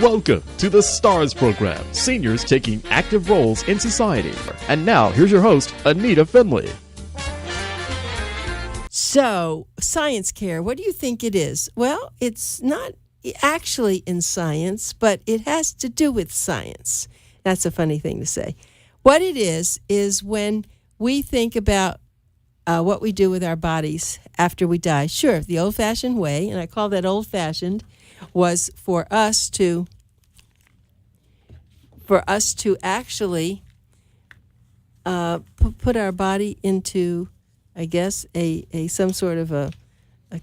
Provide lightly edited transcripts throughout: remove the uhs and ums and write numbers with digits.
Welcome to the STARS program, seniors taking active roles in society. And now, here's your host, Anita Finley. So, science care, what do you think it is? Well, it's not actually in science, but it has to do with science. That's a funny thing to say. What it is when we think about what we do with our bodies after we die. Sure, the old-fashioned way, and I call that old-fashioned, was for us to actually put our body into, I guess, a some sort of a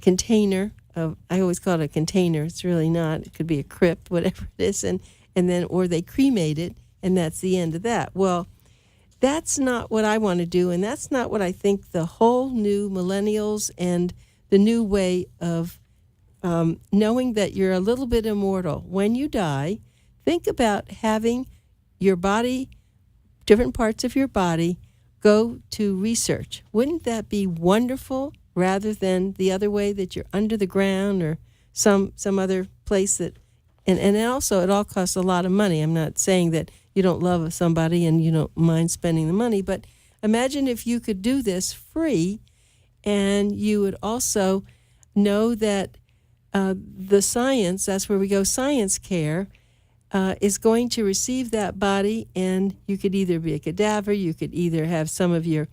container of. I always call it a container. It's really not. It could be a crypt, whatever it is, and then or they cremate it, and that's the end of that. Well, that's not what I want to do, and that's not what I think the whole new millennials and the new way of knowing that you're a little bit immortal. When you die, think about having your body, different parts of your body, go to research. Wouldn't that be wonderful rather than the other way that you're under the ground or some other place that, and also it all costs a lot of money. I'm not saying that you don't love somebody and you don't mind spending the money, but imagine if you could do this free and you would also know that the science, that's where we go, science care, is going to receive that body, and you could either be a cadaver, you could either have some of your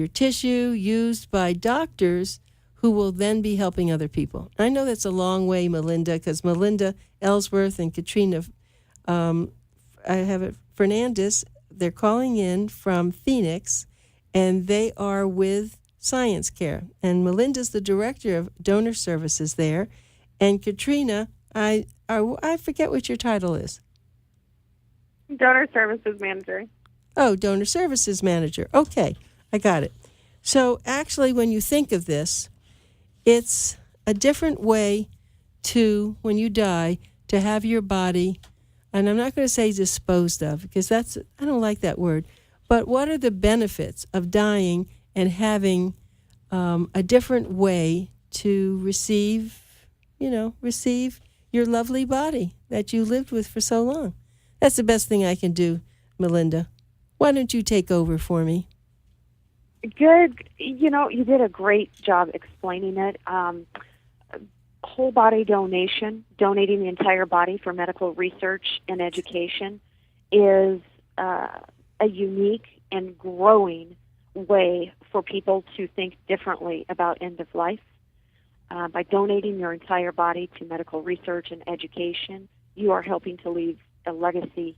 tissue used by doctors who will then be helping other people. I know that's a long way, Melinda, because Melinda Ellsworth and Katrina, Fernandez, they're calling in from Phoenix, and they are with Science Care. And Melinda's the director of donor services there. And Katrina, I forget what your title is. Donor services manager. Oh, donor services manager. Okay, I got it. So actually, when you think of this, it's a different way to, when you die, to have your body, and I'm not going to say disposed of, because I don't like that word, but what are the benefits of dying and having a different way to receive your lovely body that you lived with for so long? That's the best thing I can do, Melinda. Why don't you take over for me? Good. You did a great job explaining it. Whole body donation, donating the entire body for medical research and education, is a unique and growing way for people to think differently about end of life. By donating your entire body to medical research and education, you are helping to leave a legacy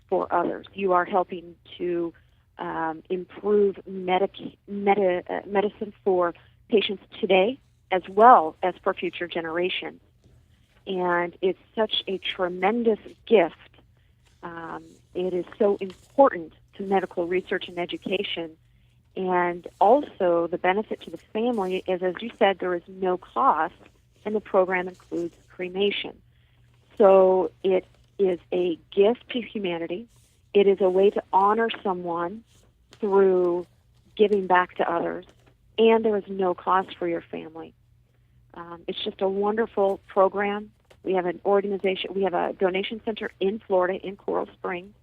for others. You are helping to improve medicine for patients today as well as for future generations. And it's such a tremendous gift. It is so important to medical research and education. And also the benefit to the family is, as you said, there is no cost, and the program includes cremation. So it is a gift to humanity. It is a way to honor someone through giving back to others, and there is no cost for your family. It's just a wonderful program. We have an organization. We have a donation center in Florida, in Coral Springs.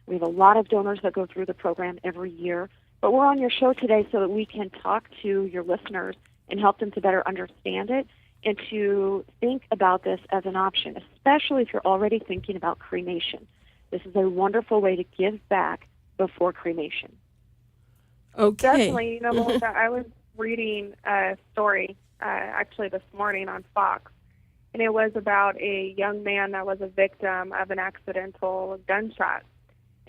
We have a lot of donors that go through the program every year. But we're on your show today so that we can talk to your listeners and help them to better understand it and to think about this as an option, especially if you're already thinking about cremation. This is a wonderful way to give back before cremation. Okay. Definitely. Melinda, I was reading a story actually this morning on Fox, and it was about a young man that was a victim of an accidental gunshot,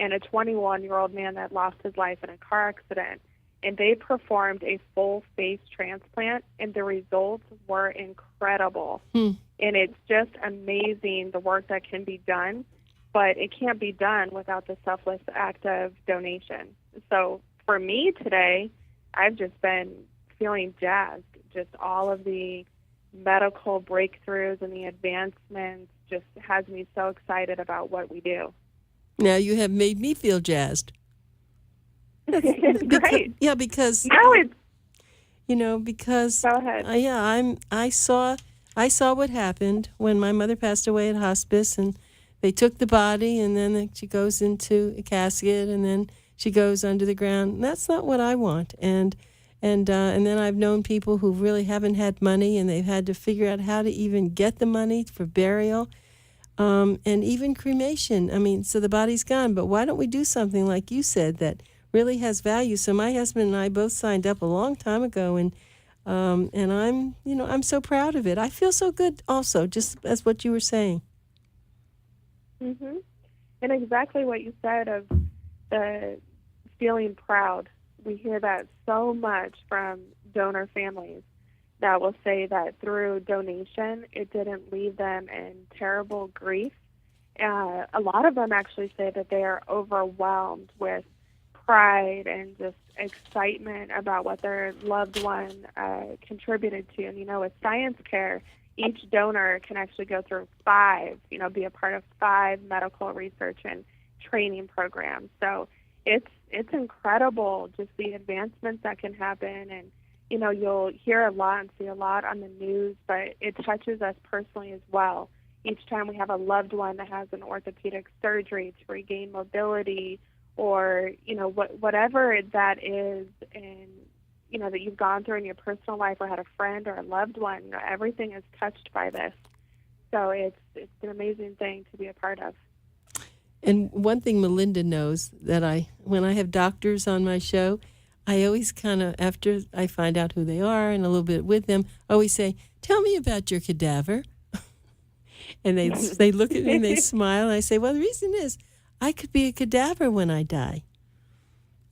and a 21-year-old man that lost his life in a car accident. And they performed a full face transplant, and the results were incredible. And it's just amazing the work that can be done, but it can't be done without the selfless act of donation. So for me today, I've just been feeling jazzed. Just all of the medical breakthroughs and the advancements just has me so excited about what we do. Now you have made me feel jazzed. Great. Yeah, because No, it's because go ahead. I saw what happened when my mother passed away at hospice, and they took the body, and then she goes into a casket, and then she goes under the ground. That's not what I want. And then I've known people who really haven't had money, and they've had to figure out how to even get the money for burial, and even cremation. I mean, so the body's gone, but why don't we do something like you said that really has value? So my husband and I both signed up a long time ago, and I'm so proud of it. I feel so good also, just as what you were saying. Mhm. And exactly what you said of the feeling proud. We hear that so much from donor families that will say that through donation, it didn't leave them in terrible grief. A lot of them actually say that they are overwhelmed with pride and just excitement about what their loved one contributed to. And, with science care, each donor can actually go through 5, be a part of 5 medical research and training programs. So it's incredible just the advancements that can happen. And, you'll hear a lot and see a lot on the news, but it touches us personally as well. Each time we have a loved one that has an orthopedic surgery to regain mobility, or, whatever that is, and, that you've gone through in your personal life or had a friend or a loved one, everything is touched by this. So it's an amazing thing to be a part of. And one thing Melinda knows, that when I have doctors on my show, I always kind of, after I find out who they are and a little bit with them, always say, "Tell me about your cadaver." And they look at me and they smile, and I say, "Well, the reason is I could be a cadaver when I die."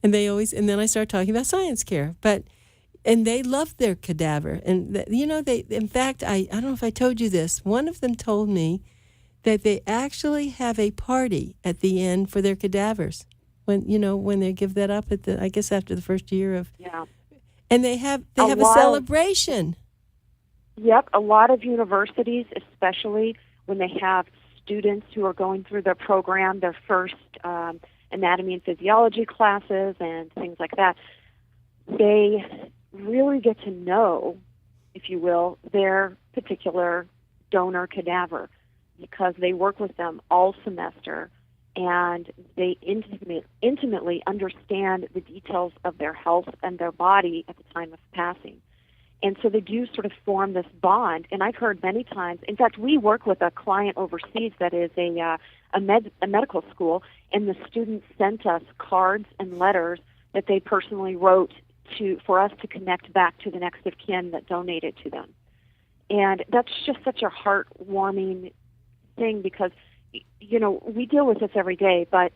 And then I start talking about science care. And they love their cadaver. And, in fact, I don't know if I told you this. One of them told me that they actually have a party at the end for their cadavers when they give that up I guess after the first year of. Yeah. And they have a celebration. Yep. A lot of universities, especially when they have students who are going through their program, their first anatomy and physiology classes and things like that, they really get to know, if you will, their particular donor cadaver, because they work with them all semester, and they intimately understand the details of their health and their body at the time of passing. And so they do sort of form this bond. And I've heard many times, in fact, we work with a client overseas that is a medical school, and the students sent us cards and letters that they personally wrote for us to connect back to the next of kin that donated to them. And that's just such a heartwarming thing, because, we deal with this every day, but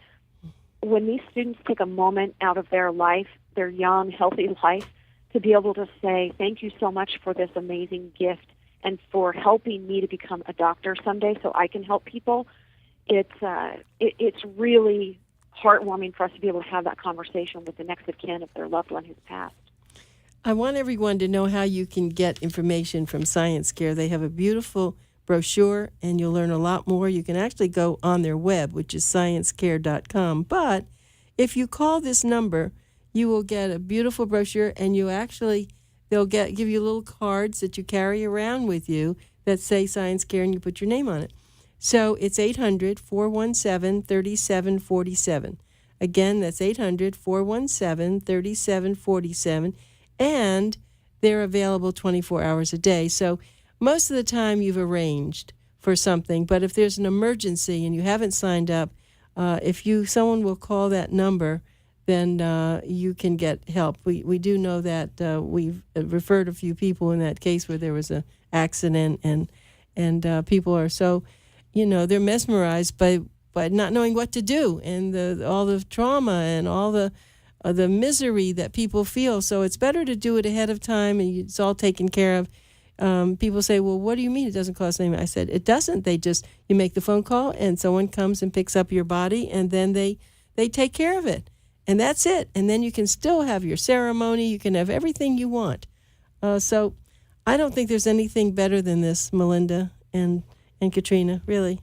when these students take a moment out of their life, their young, healthy life, to be able to say, "Thank you so much for this amazing gift and for helping me to become a doctor someday so I can help people," it's really heartwarming for us to be able to have that conversation with the next of kin of their loved one who's passed. I want everyone to know how you can get information from Science Care. They have a beautiful brochure, and you'll learn a lot more. You can actually go on their web, which is sciencecare.com. But if you call this number, you will get a beautiful brochure, and they'll give you little cards that you carry around with you that say Science Care, and you put your name on it. So it's 800-417-3747. Again, that's 800-417-3747. And they're available 24 hours a day. So most of the time you've arranged for something, but if there's an emergency and you haven't signed up, someone will call that number, then you can get help. We do know that we've referred a few people in that case where there was an accident, and people are so, they're mesmerized by not knowing what to do, and all the trauma and all the misery that people feel. So it's better to do it ahead of time, and it's all taken care of. People say, "Well, what do you mean it doesn't cost anything?" I said, it doesn't. You make the phone call, and someone comes and picks up your body, and then they take care of it. And that's it. And then you can still have your ceremony. You can have everything you want. So I don't think there's anything better than this, Melinda and Katrina, really.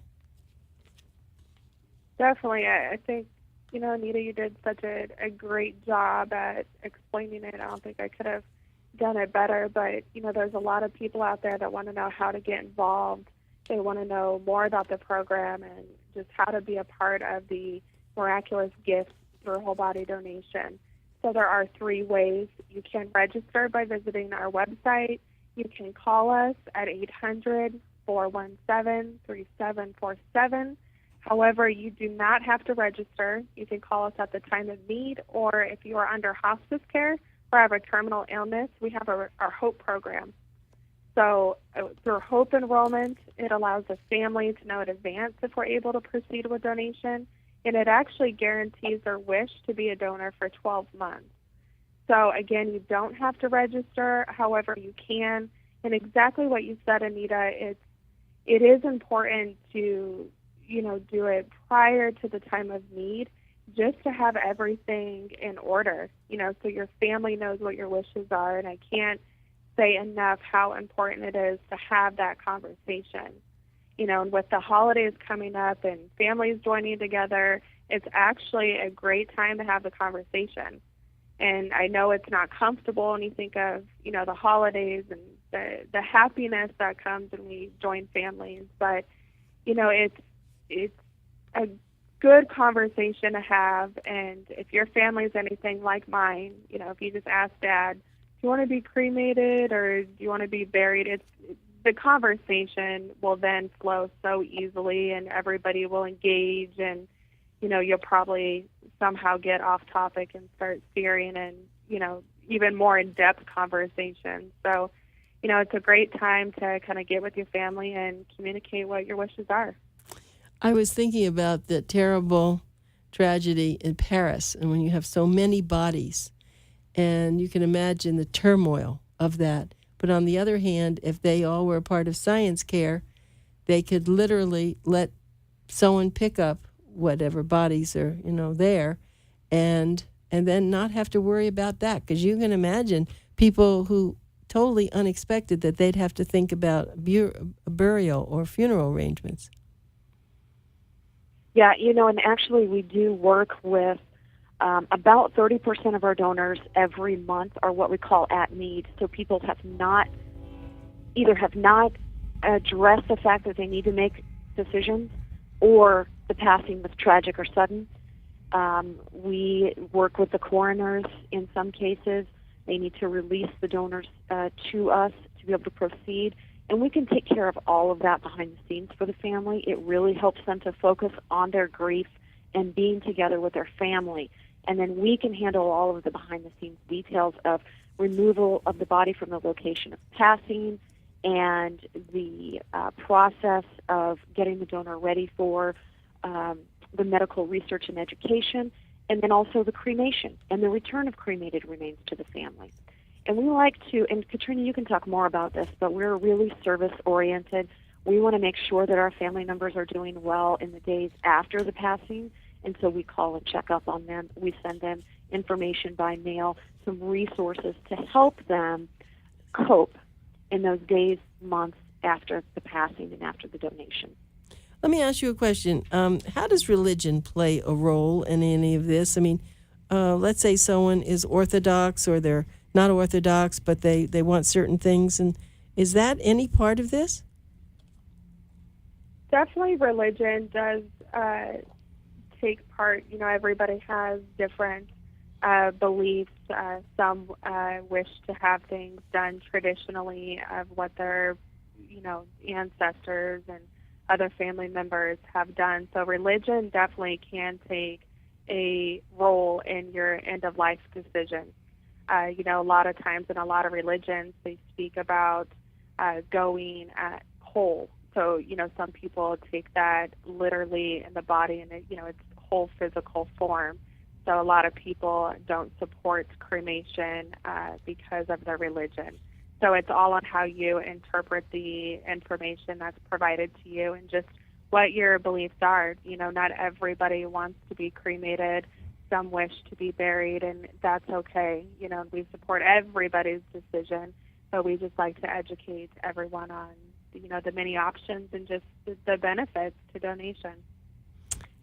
Definitely. I think, Anita, you did such a great job at explaining it. I don't think I could have done it better, but, there's a lot of people out there that want to know how to get involved. They want to know more about the program and just how to be a part of the miraculous gifts through whole body donation. So there are 3 ways. You can register by visiting our website. You can call us at 800-417-3747. However, you do not have to register. You can call us at the time of need, or if you are under hospice care or have a terminal illness, we have our HOPE program. So through HOPE enrollment, it allows the family to know in advance if we're able to proceed with donation, and it actually guarantees their wish to be a donor for 12 months. So again, you don't have to register. However, you can. And exactly what you said, Anita, it is important to, do it prior to the time of need, just to have everything in order, so your family knows what your wishes are. And I can't say enough how important it is to have that conversation. And with the holidays coming up and families joining together, it's actually a great time to have the conversation. And I know it's not comfortable when you think of, the holidays and the happiness that comes when we join families. But, it's a good conversation to have. And if your family's anything like mine, if you just ask Dad, do you want to be cremated or do you want to be buried? The conversation will then flow so easily and everybody will engage, and, you'll probably somehow get off topic and start steering and, even more in-depth conversations. So, it's a great time to kind of get with your family and communicate what your wishes are. I was thinking about the terrible tragedy in Paris, and when you have so many bodies, and you can imagine the turmoil of that. But on the other hand, if they all were a part of science care, they could literally let someone pick up whatever bodies are, there, and then not have to worry about that. Because you can imagine people who totally unexpected that they'd have to think about burial or funeral arrangements. Yeah, and actually we do work with about 30% of our donors every month are what we call at need. So people have not addressed the fact that they need to make decisions, or the passing was tragic or sudden. We work with the coroners in some cases. They need to release the donors to us to be able to proceed. And we can take care of all of that behind the scenes for the family. It really helps them to focus on their grief and being together with their family. And then we can handle all of the behind-the-scenes details of removal of the body from the location of passing and the process of getting the donor ready for the medical research and education, and then also the cremation and the return of cremated remains to the family. And we like to, and Katrina, you can talk more about this, but we're really service-oriented. We want to make sure that our family members are doing well in the days after the passing, and so we call and check up on them. We send them information by mail, some resources to help them cope in those days, months after the passing and after the donation. Let me ask you a question. How does religion play a role in any of this? I mean, let's say someone is Orthodox or they're not Orthodox, but they want certain things. And is that any part of this? Definitely religion does take part. Everybody has different beliefs. Some wish to have things done traditionally of what their, ancestors and other family members have done. So religion definitely can take a role in your end-of-life decision. A lot of times in a lot of religions, they speak about going whole. So, some people take that literally in the body and, it's whole physical form. So a lot of people don't support cremation because of their religion. So it's all on how you interpret the information that's provided to you and just what your beliefs are. Not everybody wants to be cremated. Some wish to be buried, and that's okay. We support everybody's decision, but we just like to educate everyone on, the many options and just the benefits to donation.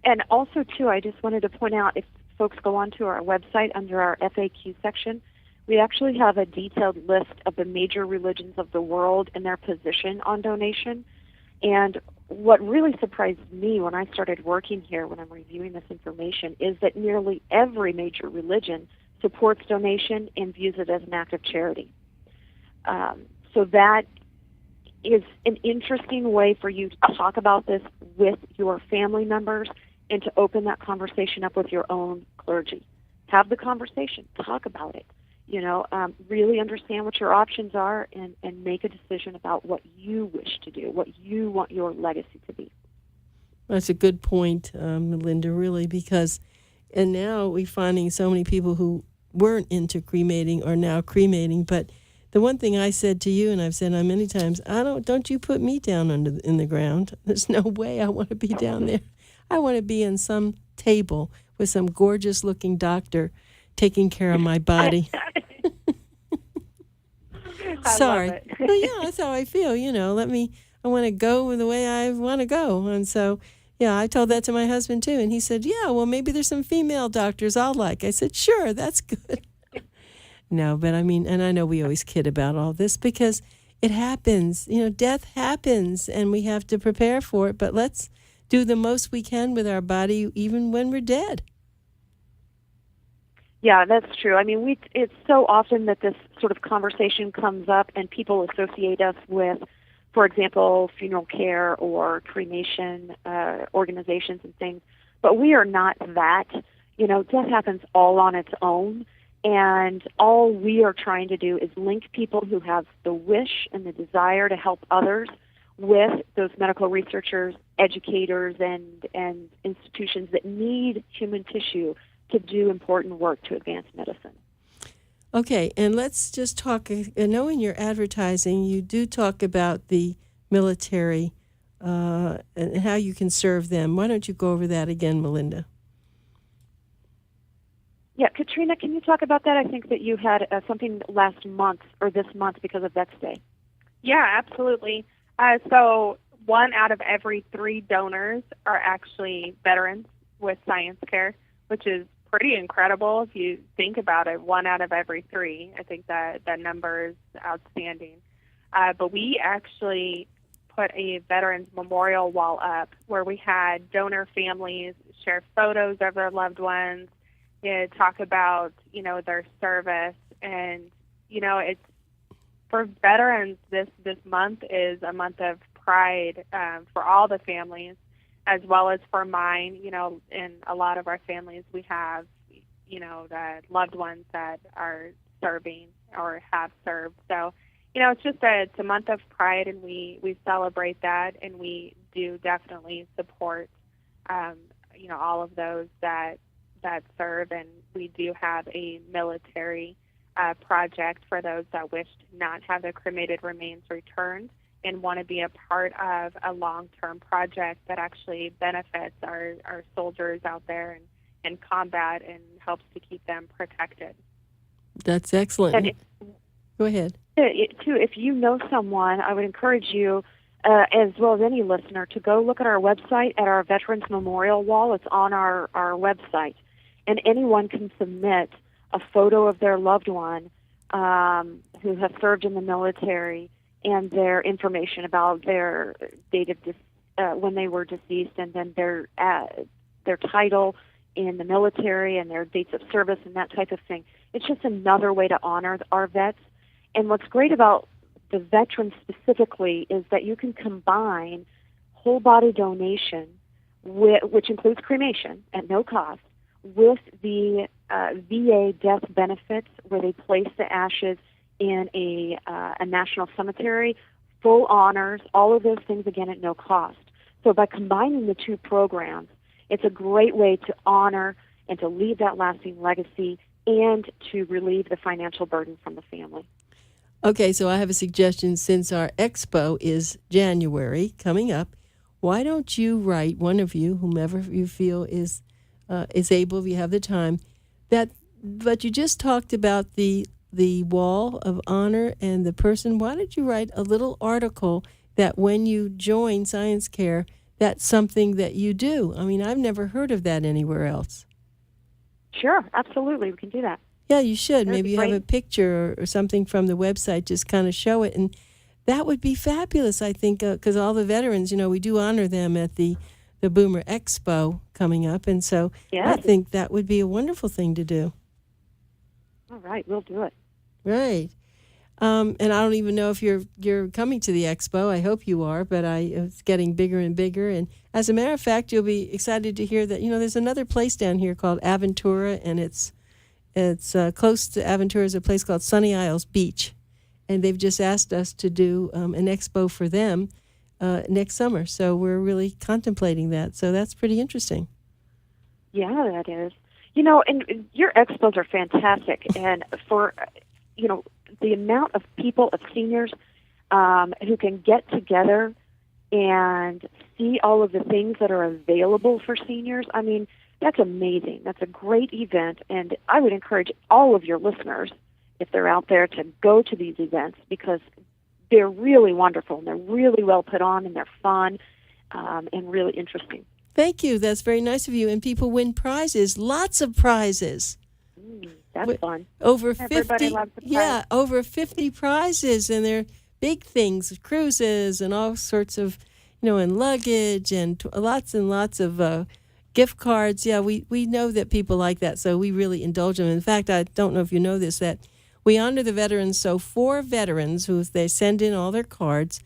And also, too, I just wanted to point out, if folks go onto our website under our FAQ section, we actually have a detailed list of the major religions of the world and their position on donation. And what really surprised me when I started working here, when I'm reviewing this information, is that nearly every major religion supports donation and views it as an act of charity. So that is an interesting way for you to talk about this with your family members and to open that conversation up with your own clergy. Have the conversation. Talk about it. Really understand what your options are and make a decision about what you wish to do, what you want your legacy to be. That's a good point, Melinda, really, because and now we're finding so many people who weren't into cremating are now cremating. But the one thing I said to you, and I've said on many times, don't you put me down in the ground. There's no way I want to be down there. I want to be in some table with some gorgeous-looking doctor taking care of my body. Sorry. Love it. Well, yeah, that's how I feel. I want to go the way I want to go. And so, yeah, I told that to my husband too. And he said, yeah, well, maybe there's some female doctors I'll like. I said, sure, that's good. No, but I mean, and I know we always kid about all this because it happens. Death happens and we have to prepare for it. But let's do the most we can with our body even when we're dead. Yeah, that's true. I mean, it's so often that this sort of conversation comes up and people associate us with, for example, funeral care or cremation organizations and things. But we are not that. Death happens all on its own. And all we are trying to do is link people who have the wish and the desire to help others with those medical researchers, educators, and institutions that need human tissue to do important work to advance medicine. Okay, and let's just talk. I know in your advertising you do talk about the military and how you can serve them. Why don't you go over that again, Melinda? Yeah, Katrina, can you talk about that? I think that you had something last month or this month because of Vets Day. Yeah, absolutely. So 1 out of every 3 donors are actually veterans with science care, which is pretty incredible if you think about it. 1 out of every 3. I think that number is outstanding. But we actually put a veterans memorial wall up where we had donor families share photos of their loved ones, talk about, their service. And, it's for veterans, this month is a month of pride for all the families, as well as for mine. In a lot of our families, we have, the loved ones that are serving or have served. So, it's a month of pride, and we celebrate that, and we do definitely support, all of those that serve, and we do have a military project for those that wish to not have their cremated remains returned and want to be a part of a long-term project that actually benefits our soldiers out there in combat and helps to keep them protected. That's excellent. And go ahead. Too, if you know someone, I would encourage you, as well as any listener, to go look at our website at our Veterans Memorial Wall. It's on our website. And anyone can submit a photo of their loved one who has served in the military and their information about their date of when they were deceased, and then their title in the military and their dates of service and that type of thing. It's just another way to honor our vets. And what's great about the veterans specifically is that you can combine whole body donation, which includes cremation at no cost, with the VA death benefits where they place the ashes in a national cemetery, full honors, all of those things, again, at no cost. So by combining the 2 programs, it's a great way to honor and to leave that lasting legacy and to relieve the financial burden from the family. Okay, so I have a suggestion. Since our expo is January coming up, why don't you write, one of you, whomever you feel is able, if you have the time, but you just talked about the wall of honor and the person. Why don't you write a little article that when you join Science Care, that's something that you do? I mean, I've never heard of that anywhere else. Sure, absolutely. We can do that. Yeah, you should. That'd Maybe be you have great. a picture or something from the website, just kind of show it. And That would be fabulous, I think, because all the veterans, we do honor them at the Boomer Expo coming up, and so Yes. I think that would be a wonderful thing to do. All right, we'll do it. Right. And I don't even know if you're coming to the expo. I hope you are, but it's getting bigger and bigger. And as a matter of fact, you'll be excited to hear that there's another place down here called Aventura, and it's close to Aventura is a place called Sunny Isles Beach, and they've just asked us to do an expo for them next summer. So we're really contemplating that. So that's pretty interesting. Yeah, that is. And your expos are fantastic, and for the amount of people, of seniors, who can get together and see all of the things that are available for seniors, I mean, that's amazing. That's a great event, and I would encourage all of your listeners, if they're out there, to go to these events because they're really wonderful, and they're really well put on, and they're fun and really interesting. Thank you. That's very nice of you. And people win prizes, lots of prizes. That's fun. Over Everybody 50, loves the prize. yeah, over 50 prizes, and they're big things, cruises and all sorts of, and luggage and lots of gift cards. Yeah, we know that people like that, so we really indulge them. In fact, I don't know if you know this, that we honor the veterans. So 4 veterans who they send in all their cards,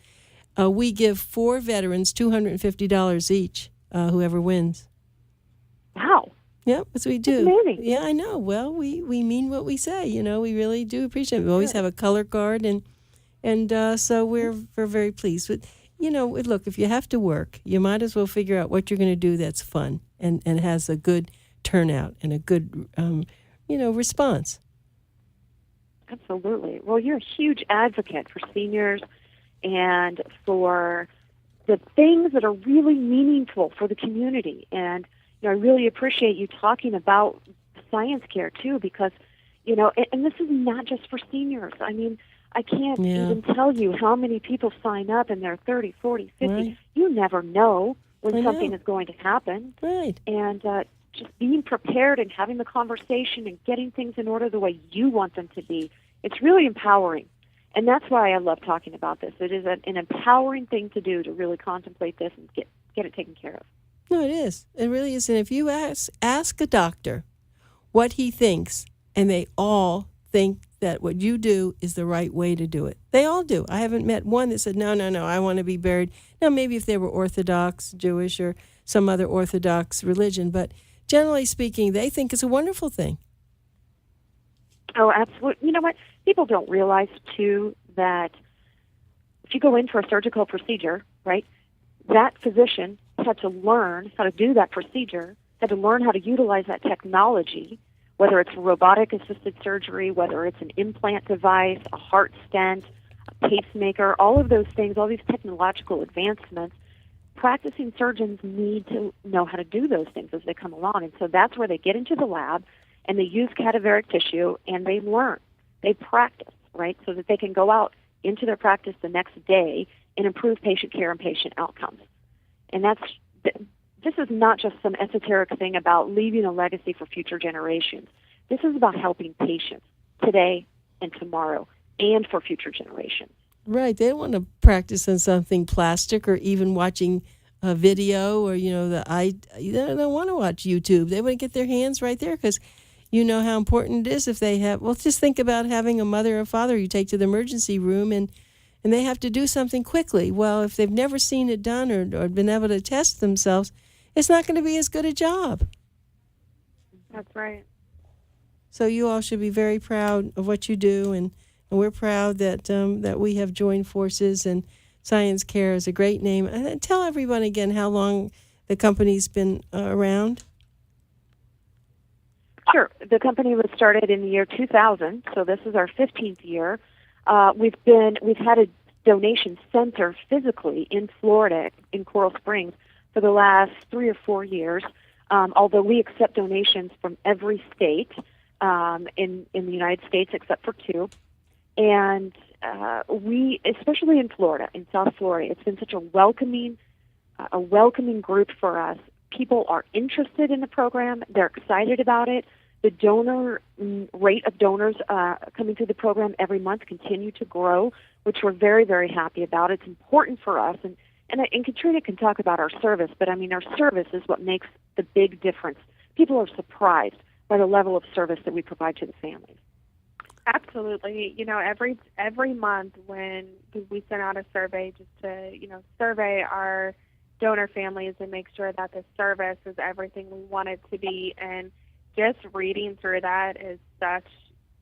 we give 4 veterans $250 each, whoever wins. Wow. Yeah, that's what we do. That's amazing. Yeah, I know. Well, we mean what we say. We really do appreciate it. We always have a color card, and so we're very pleased. But look, if you have to work, you might as well figure out what you're going to do that's fun and has a good turnout and a good response. Absolutely. Well, you're a huge advocate for seniors and for the things that are really meaningful for the community. And I really appreciate you talking about science care, too, because, and this is not just for seniors. I mean, I can't even tell you how many people sign up and they're 30, 40, 50. Right. You never know when something is going to happen. Right. And just being prepared and having the conversation and getting things in order the way you want them to be, it's really empowering. And that's why I love talking about this. It is an empowering thing to do, to really contemplate this and get it taken care of. No, it is. It really is. And if you ask a doctor what he thinks, and they all think that what you do is the right way to do it. They all do. I haven't met one that said, no, I want to be buried. Now, maybe if they were Orthodox, Jewish, or some other Orthodox religion, but generally speaking, they think it's a wonderful thing. Oh, absolutely. You know what? People don't realize, too, that if you go in for a surgical procedure, right, that physician had to learn how to do that procedure, had to learn how to utilize that technology, whether it's robotic-assisted surgery, whether it's an implant device, a heart stent, a pacemaker, all of those things, all these technological advancements. Practicing surgeons need to know how to do those things as they come along. And so that's where they get into the lab and they use cadaveric tissue and they learn. They practice, right, so that they can go out into their practice the next day and improve patient care and patient outcomes. And this is not just some esoteric thing about leaving a legacy for future generations. This is about helping patients today and tomorrow and for future generations. Right. They don't want to practice on something plastic or even watching a video or, they don't want to watch YouTube. They want to get their hands right there because you know how important it is if they have, just think about having a mother or father you take to the emergency room and they have to do something quickly. Well, if they've never seen it done or been able to test themselves, it's not going to be as good a job. That's right. So you all should be very proud of what you do, and we're proud that we have joined forces, and Science Care is a great name. And tell everyone again how long the company's been around. Sure. The company was started in the year 2000, so this is our 15th year. We've had a donation center physically in Florida, in Coral Springs, for the last 3 or 4 years, although we accept donations from every state in the United States except for 2. And we, especially in Florida, in South Florida, it's been such a welcoming group for us. People are interested in the program. They're excited about it. The donor rate of donors coming through the program every month continue to grow. which we're very, very happy about. It's important for us, and Katrina can talk about our service, but I mean, our service is what makes the big difference. People are surprised by the level of service that we provide to the families. Absolutely. Every month when we send out a survey just to, survey our donor families and make sure that the service is everything we want it to be. And just reading through that is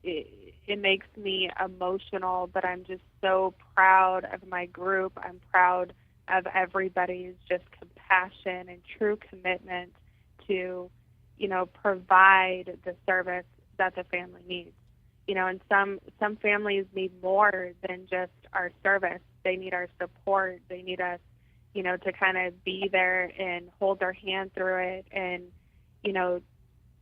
it makes me emotional, but I'm just so proud of my group. I'm proud of everybody's just compassion and true commitment to, provide the service that the family needs. And some families need more than just our service. They need our support. They need us, to kind of be there and hold their hand through it. And,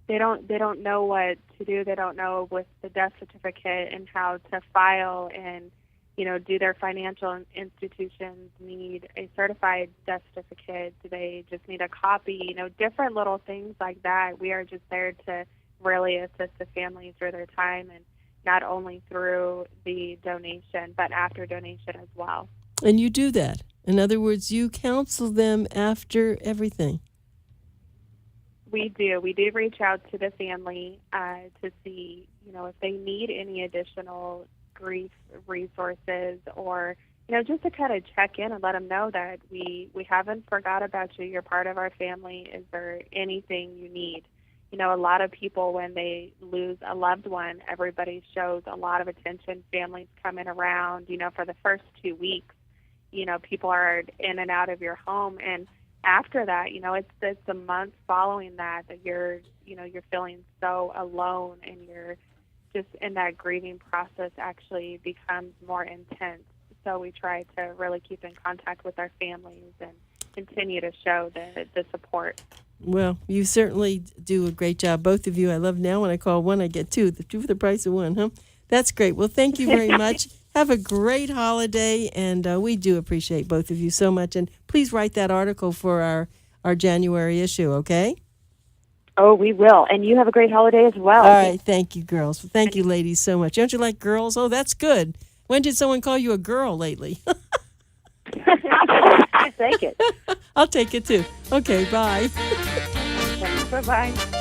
they don't know what to do. They don't know with the death certificate and how to file and, do their financial institutions need a certified death certificate? Do they just need a copy? Different little things like that. We are just there to really assist the families through their time, and not only through the donation, but after donation as well. And you do that. In other words, you counsel them after everything. We do. We do reach out to the family to see, if they need any additional grief resources, or, just to kind of check in and let them know that we haven't forgot about you. You're part of our family. Is there anything you need? A lot of people, when they lose a loved one, everybody shows a lot of attention. Families coming around, for the first 2 weeks, people are in and out of your home. And after that, it's the months following that you're feeling so alone, and you're just in that grieving process actually becomes more intense. So we try to really keep in contact with our families and continue to show the support. Well, you certainly do a great job, both of you. I love now when I call one, I get two. The two for the price of one, huh? That's great. Well, thank you very much. Have a great holiday, and we do appreciate both of you so much. And please write that article for our January issue, okay? Oh, we will. And you have a great holiday as well. All right. Thank you, girls. Thank you, ladies, so much. Don't you like girls? Oh, that's good. When did someone call you a girl lately? I take it. I'll take it, too. Okay, bye. Bye-bye.